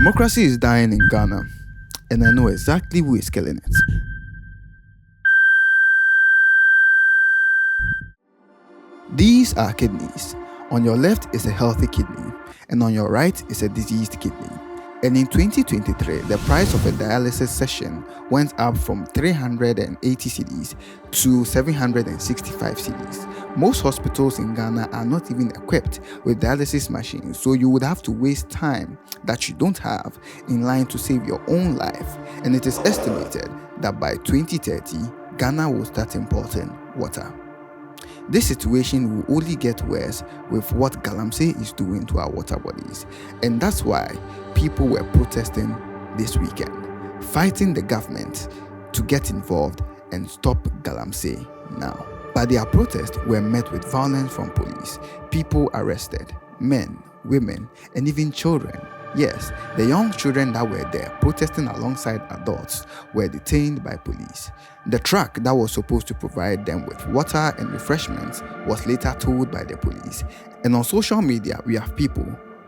Democracy is dying in Ghana, and I know exactly who is killing it. These are kidneys. On your left is a healthy kidney, and on your right is a diseased kidney. And in 2023, the price of a dialysis session went up from 380 cedis to 765 cedis. Most hospitals in Ghana are not even equipped with dialysis machines, so you would have to waste time that you don't have in line to save your own life. And it is estimated that by 2030, Ghana will start importing water. This situation will only get worse with what Galamsey is doing to our water bodies, and that's why people were protesting this weekend, fighting the government to get involved and stop Galamsey now. But their protests were met with violence from police, people arrested, men, women, and even children. Yes, the young children that were there protesting alongside adults were detained by police. The truck that was supposed to provide them with water and refreshments was later towed by the police. And on social media, we have people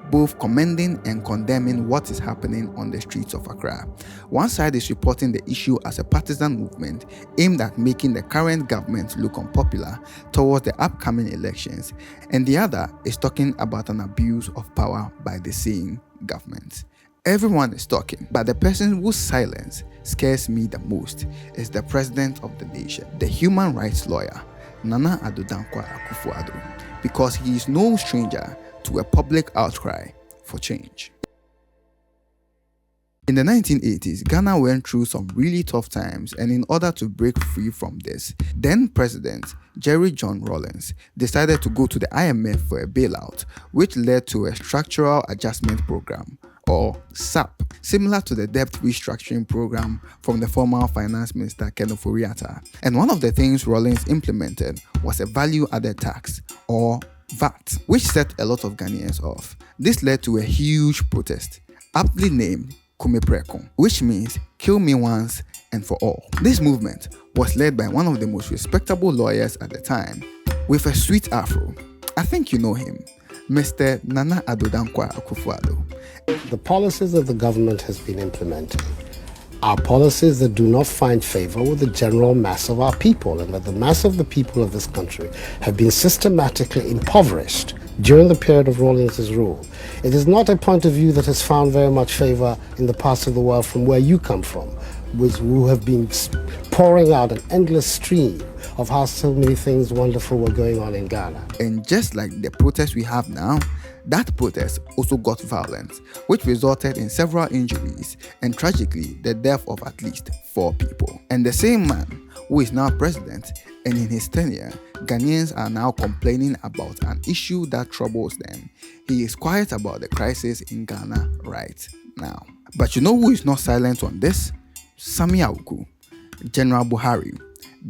both commending and condemning what is happening on the streets of Accra. One side is reporting the issue as a partisan movement aimed at making the current government look unpopular towards the upcoming elections, and the other is talking about an abuse of power by the same government. Everyone is talking, but the person whose silence scares me the most is the president of the nation, the human rights lawyer, Nana Addo Dankwa Akufo-Addo, because he is no stranger to a public outcry for change. In the 1980s, Ghana went through some really tough times, and in order to break free from this, then President Jerry John Rawlings decided to go to the IMF for a bailout, which led to a Structural Adjustment Program, or SAP, similar to the debt restructuring program from the former finance minister Ken Ofori-Atta. And one of the things Rawlings implemented was a value-added tax, or VAT, which set a lot of Ghanaians off. This led to a huge protest, aptly named Kume Preko, which means kill me once and for all. This movement was led by one of the most respectable lawyers at the time, with a sweet afro. I think you know him, Mr. Nana Addo Dankwa Akufo-Addo. The policies that the government has been implementing are policies that do not find favor with the general mass of our people, and that the mass of the people of this country have been systematically impoverished during the period of Rawlings' rule. It is not a point of view that has found very much favor in the parts of the world from where you come from, who have been pouring out an endless stream of how so many things wonderful were going on in Ghana. And just like the protest we have now, that protest also got violent, which resulted in several injuries and tragically the death of at least 4 people. And the same man who is now president, and in his tenure, Ghanaians are now complaining about an issue that troubles them. He is quiet about the crisis in Ghana right now. But you know who is not silent on this? Sami Awuku, General Buhari,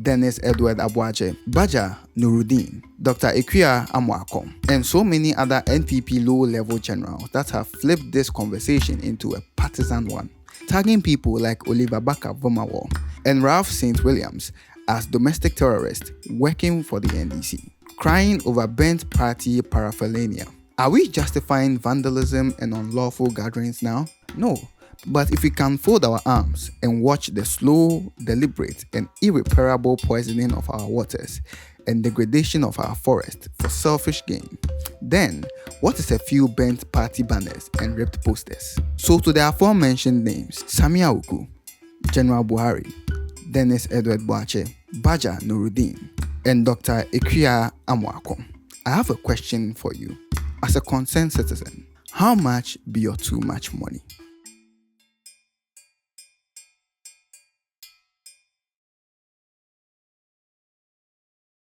Dennis Edward Abuaje, Baja Nuruddin, Dr. Ekuya Amwako, and so many other NPP low-level generals that have flipped this conversation into a partisan one, tagging people like Oliver Baka-Vomawo and Ralph St. Williams as domestic terrorists working for the NDC, crying over burnt party paraphernalia. Are we justifying vandalism and unlawful gatherings now? No. But if we can fold our arms and watch the slow, deliberate, and irreparable poisoning of our waters and degradation of our forest for selfish gain, then what is a few burnt party banners and ripped posters? So to the aforementioned names, Sami Awuku, General Buhari, Dennis Edward Boache, Baja Nuruddin, and Dr. Ekuya Amwako, I have a question for you. As a concerned citizen, how much be your too much money?